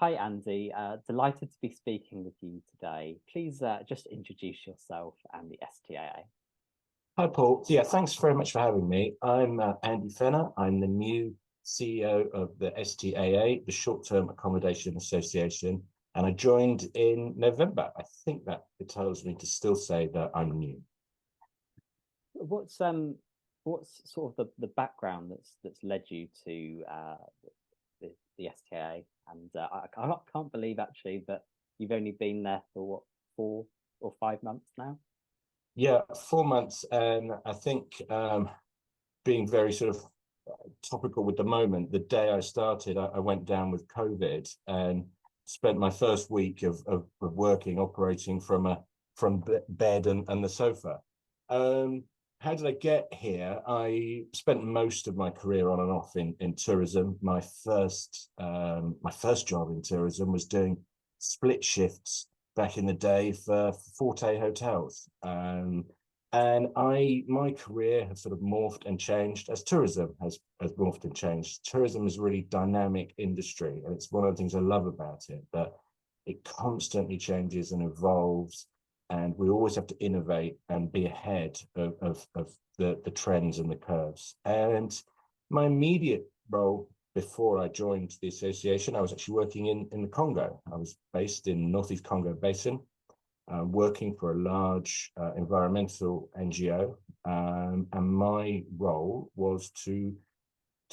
Hi, Andy. Delighted to be speaking with you today. Please just introduce yourself and the STAA. Hi, Paul. Yeah, thanks very much for having me. I'm Andy Fenner. I'm the new CEO of the STAA, the Short-Term Accommodation Association, and I joined in November. I think that it tells me to still say that I'm new. What's sort of the background that's led you to the STAA? And I can't believe actually that you've only been there for what, 4 or 5 months now? Yeah, 4 months, and I think being very sort of topical with the moment, the day I started, I went down with COVID and spent my first week of working, operating from bed and the sofa. How did I get here? I spent most of my career on and off in tourism. My first job in tourism was doing split shifts back in the day for Forte hotels. And my career has sort of morphed and changed as tourism has morphed and changed. Tourism is a really dynamic industry, and it's one of the things I love about it, that it constantly changes and evolves, and we always have to innovate and be ahead of the trends and the curves. And my immediate role before I joined the association, I was actually working in the Congo. I was based in Northeast Congo Basin, working for a large environmental NGO, and my role was to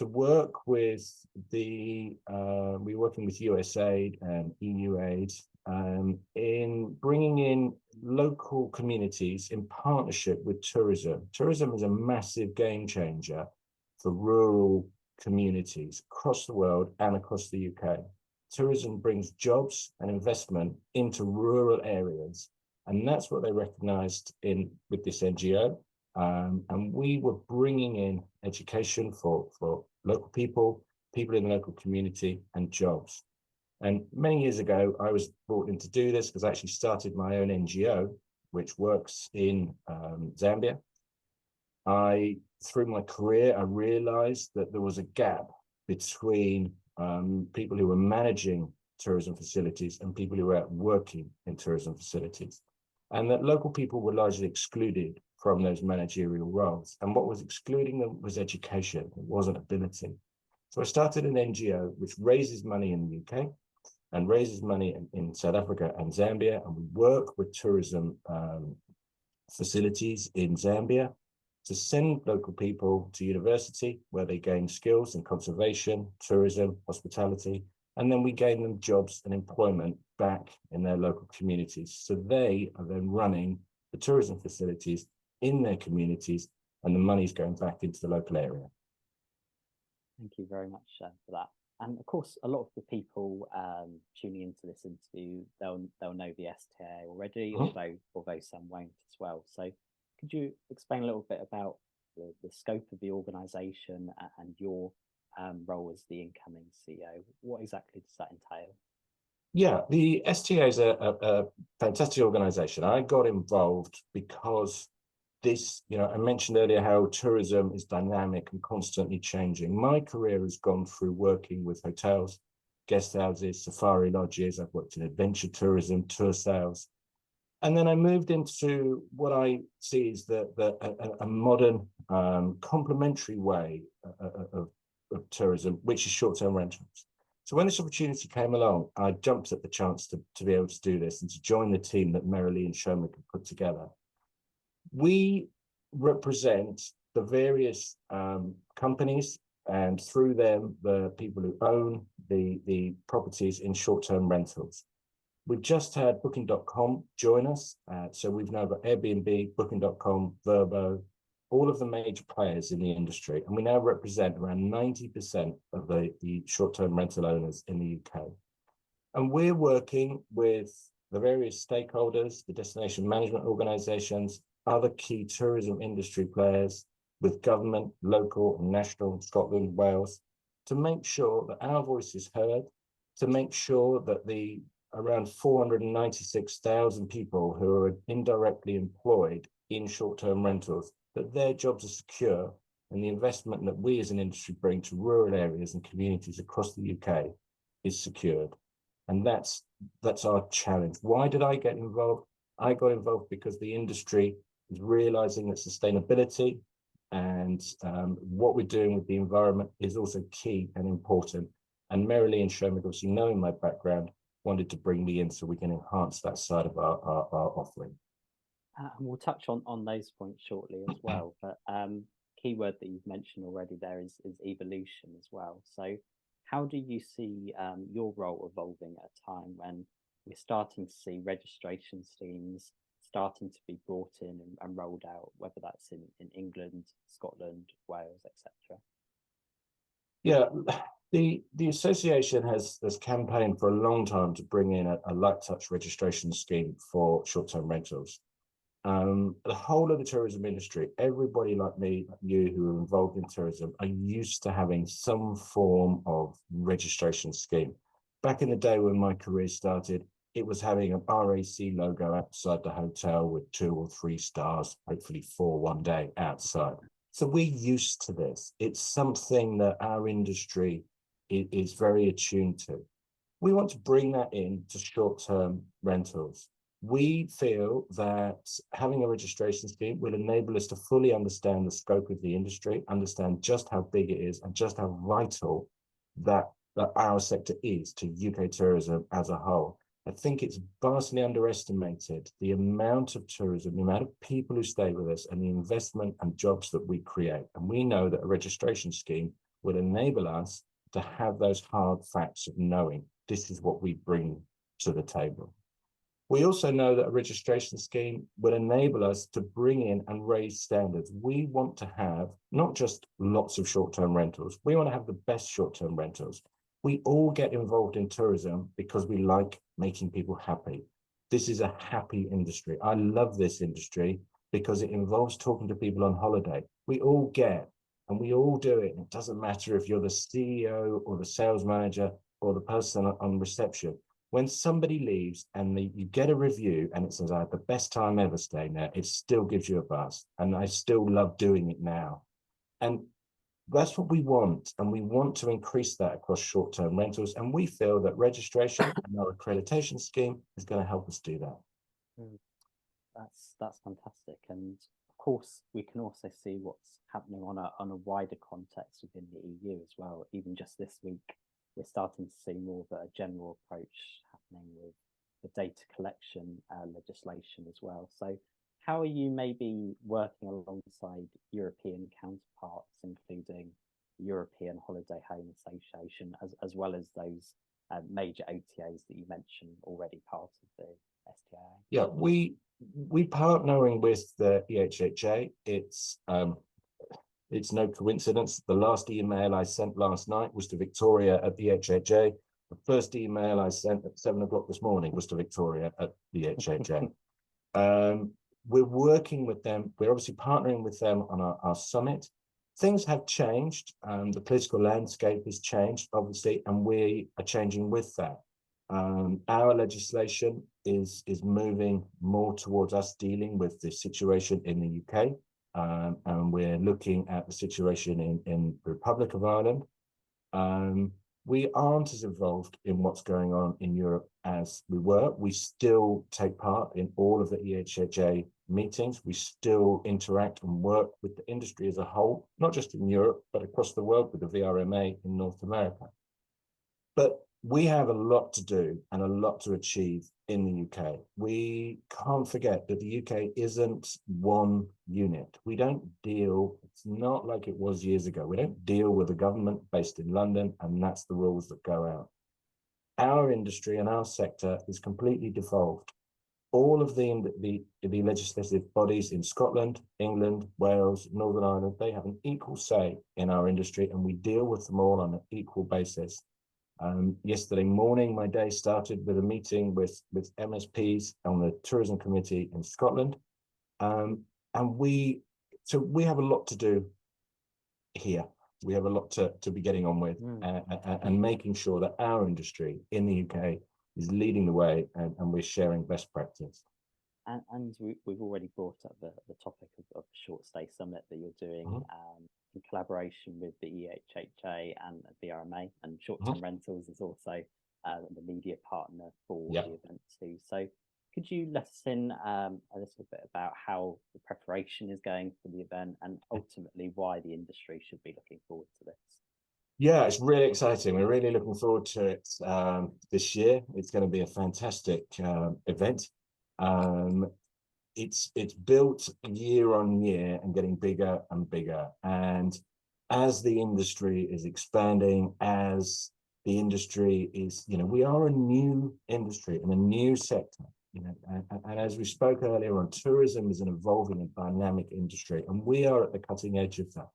work with we were working with USAID and EU Aid in bringing in local communities in partnership with tourism. Tourism is a massive game changer for rural communities across the world and across the UK. Tourism brings jobs and investment into rural areas, and that's what they recognized with this NGO. And we were bringing in education for local people in the local community, and jobs. And many years ago, I was brought in to do this because I actually started my own NGO, which works in Zambia. Through my career, I realized that there was a gap between people who were managing tourism facilities and people who were working in tourism facilities, and that local people were largely excluded from those managerial roles. And what was excluding them was education. It wasn't ability. So I started an NGO which raises money in the UK and raises money in South Africa and Zambia, and we work with tourism facilities in Zambia to send local people to university where they gain skills in conservation, tourism, hospitality, and then we gain them jobs and employment back in their local communities. So they are then running the tourism facilities in their communities, and the money's going back into the local area. Thank you very much for that. And of course, a lot of the people tuning into this interview, they'll know the STAA already, although some won't as well. So could you explain a little bit about the scope of the organisation and your role as the incoming CEO? What exactly does that entail? Yeah, the STA is a fantastic organisation. I got involved because I mentioned earlier how tourism is dynamic and constantly changing. My career has gone through working with hotels, guest houses, safari lodges. I've worked in adventure tourism, tour sales. And then I moved into what I see as a modern complementary way of tourism, which is short-term rentals. So when this opportunity came along, I jumped at the chance to be able to do this and to join the team that Merrilee and Shomik had put together. We represent the various companies, and through them, the people who own the properties in short-term rentals. We've just had Booking.com join us. So we've now got Airbnb, Booking.com, Vrbo, all of the major players in the industry. And we now represent around 90% of the short-term rental owners in the UK. And we're working with the various stakeholders, the destination management organizations, other key tourism industry players, with government, local, national, Scotland, Wales, to make sure that our voice is heard, to make sure that the around 496,000 people who are indirectly employed in short-term rentals, that their jobs are secure, and the investment that we as an industry bring to rural areas and communities across the UK is secured. And that's our challenge. Why did I get involved? I got involved because the industry is realizing that sustainability and what we're doing with the environment is also key and important. And Mary and Sherman, obviously knowing my background, wanted to bring me in so we can enhance that side of our offering. And we'll touch on those points shortly as well. But keyword that you've mentioned already there is evolution as well. So how do you see your role evolving at a time when we're starting to see registration schemes starting to be brought in and rolled out, whether that's in England, Scotland, Wales, etc.? Yeah, the association has campaigned for a long time to bring in a light touch registration scheme for short-term rentals. The whole of the tourism industry, everybody like me, like you who are involved in tourism, are used to having some form of registration scheme. Back in the day when my career started, it was having an RAC logo outside the hotel with 2 or 3 stars, hopefully 4 one day outside. So we're used to this. It's something that our industry is very attuned to. We want to bring that in to short-term rentals. We feel that having a registration scheme will enable us to fully understand the scope of the industry, understand just how big it is and just how vital that our sector is to UK tourism as a whole. I think it's vastly underestimated the amount of tourism, the amount of people who stay with us and the investment and jobs that we create. And we know that a registration scheme will enable us to have those hard facts of knowing this is what we bring to the table. We also know that a registration scheme will enable us to bring in and raise standards. We want to have not just lots of short-term rentals, we want to have the best short-term rentals. We all get involved in tourism because we like making people happy. This is a happy industry. I love this industry because it involves talking to people on holiday. We all get, and we all do it. It doesn't matter if you're the CEO or the sales manager or the person on reception. When somebody leaves and you get a review and it says, I had the best time ever staying there, it still gives you a buzz. And I still love doing it now. And that's what we want. And we want to increase that across short-term rentals. And we feel that registration and our accreditation scheme is going to help us do that. That's fantastic. And of course, we can also see what's happening on a wider context within the EU as well. Even just this week, we're starting to see more of a general approach happening with the data collection legislation as well. So how are you maybe working alongside European counterparts, including the European Holiday Home Association, as well as those major OTAs that you mentioned already part of the STAA? Yeah, we partnering with the EHHA. It's no coincidence. The last email I sent last night was to Victoria at the EHHA. The first email I sent at 7 o'clock this morning was to Victoria at the EHHA. We're working with them. We're obviously partnering with them on our summit. Things have changed. The political landscape has changed, obviously, and we are changing with that. Our legislation is moving more towards us dealing with the situation in the UK. And we're looking at the situation in the Republic of Ireland. We aren't as involved in what's going on in Europe as we were. We still take part in all of the EHHA meetings. We still interact and work with the industry as a whole, not just in Europe, but across the world with the VRMA in North America. But we have a lot to do and a lot to achieve in the UK. We can't forget that the UK isn't one unit. We don't deal, it's not like it was years ago. We don't deal with a government based in London and that's the rules that go out. Our industry and our sector is completely devolved. All of the legislative bodies in Scotland, England, Wales, Northern Ireland, they have an equal say in our industry and we deal with them all on an equal basis. Yesterday morning, my day started with a meeting with MSPs on the Tourism Committee in Scotland. And we have a lot to do here. We have a lot to be getting on with and making sure that our industry in the UK is leading the way and we're sharing best practice. And we've already brought up the topic of the Short Stay Summit that you're doing in collaboration with the EHHA and the VRMA, and short-term rentals is also the media partner for Yeah. the event too. So could you let us in a little bit about how the preparation is going for the event and ultimately why the industry should be looking forward to this? Yeah, it's really exciting. We're really looking forward to it this year. It's going to be a fantastic event. It's built year on year and getting bigger and bigger. And as the industry is expanding, as the industry is, we are a new industry and a new sector. And as we spoke earlier on, tourism is an evolving and dynamic industry, and we are at the cutting edge of that.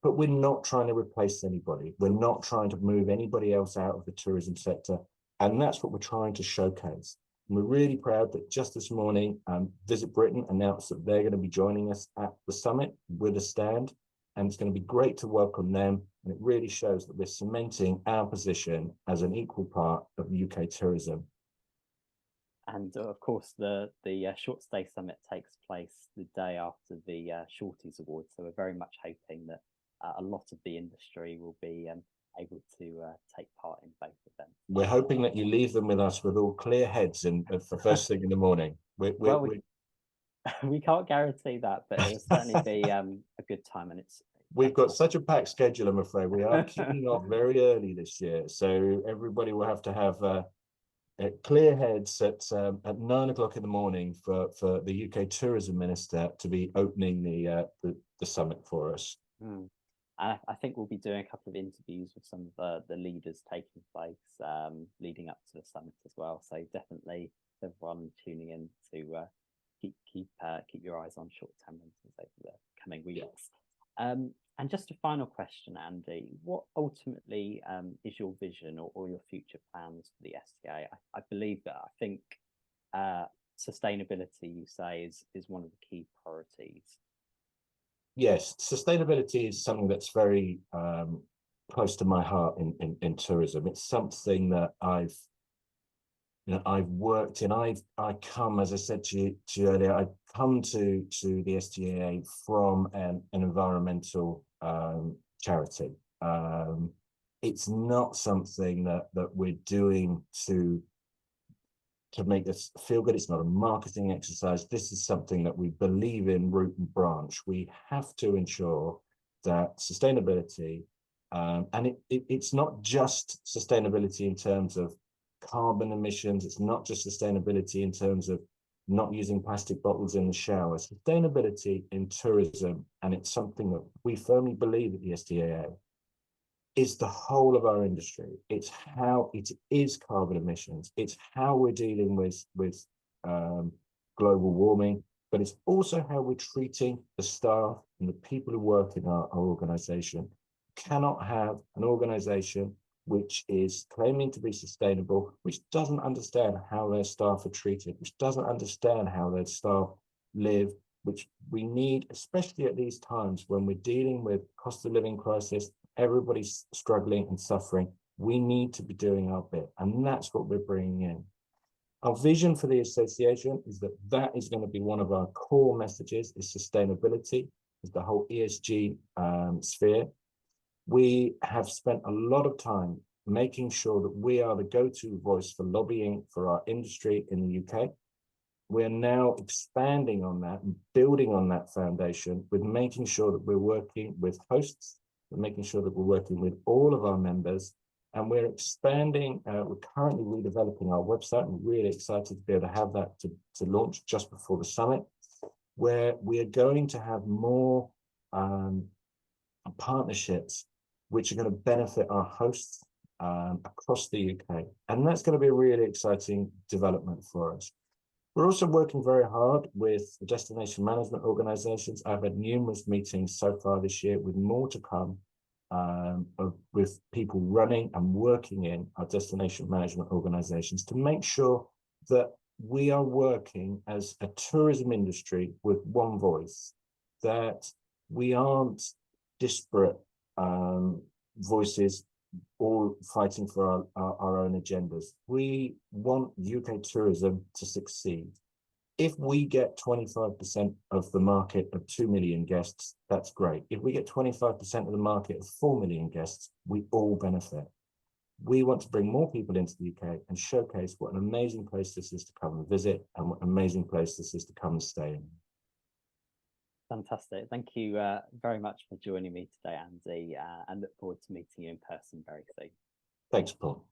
But we're not trying to replace anybody. We're not trying to move anybody else out of the tourism sector. And that's what we're trying to showcase. And we're really proud that just this morning, Visit Britain announced that they're going to be joining us at the summit with a stand. And it's going to be great to welcome them. And it really shows that we're cementing our position as an equal part of UK tourism. And of course, the Short Stay Summit takes place the day after the Shorties Awards. So we're very much hoping that a lot of the industry will be able to take part in both events. We're hoping that you leave them with us with all clear heads and for first thing in the morning. We can't guarantee that, but it will certainly be a good time. And we've got such a packed schedule, I'm afraid. We are kicking off very early this year, so everybody will have to have clear heads at 9 o'clock in the morning for the UK Tourism Minister to be opening the summit for us. And I think we'll be doing a couple of interviews with some of the leaders taking place leading up to the summit as well. So definitely everyone tuning in to keep your eyes on short-term rentals over the coming weeks. Yeah. And just a final question, Andy, what ultimately is your vision or your future plans for the STAA? I believe that I think sustainability, you say, is one of the key priorities. Yes, sustainability is something that's very close to my heart in tourism. It's something that I've worked in. I come, as I said to you earlier, I come to the STAA from an environmental charity. It's not something that we're doing to make us feel good. It's not a marketing exercise. This is something that we believe in root and branch. We have to ensure that sustainability, and it's not just sustainability in terms of carbon emissions. It's not just sustainability in terms of not using plastic bottles in the shower. Sustainability in tourism, and it's something that we firmly believe at the STAA, is the whole of our industry. It's how it is carbon emissions. It's how we're dealing with global warming, but it's also how we're treating the staff and the people who work in our organization. Cannot have an organization which is claiming to be sustainable, which doesn't understand how their staff are treated, which doesn't understand how their staff live, which we need, especially at these times when we're dealing with cost of living crisis, everybody's struggling and suffering. We need to be doing our bit, and that's what we're bringing in. Our vision for the association is that is going to be one of our core messages, is sustainability, is the whole ESG sphere. We have spent a lot of time making sure that we are the go-to voice for lobbying for our industry in the UK. We're now expanding on that and building on that foundation with making sure that we're working with hosts, we're making sure that we're working with all of our members, and we're expanding. We're currently redeveloping our website. We're really excited to be able to have that to launch just before the summit, where we are going to have more partnerships which are going to benefit our hosts across the UK. And that's going to be a really exciting development for us. We're also working very hard with the destination management organizations. I've had numerous meetings so far this year with more to come with people running and working in our destination management organizations to make sure that we are working as a tourism industry with one voice, that we aren't disparate voices all fighting for our own agendas. We want UK tourism to succeed. If we get 25% of the market of 2 million guests, that's great. If we get 25% of the market of 4 million guests, we all benefit. we want to bring more people into the UK and showcase what an amazing place this is to come and visit, and what an amazing place this is to come and stay in. Fantastic. Thank you very much for joining me today, Andy, and look forward to meeting you in person very soon. Thanks, Paul.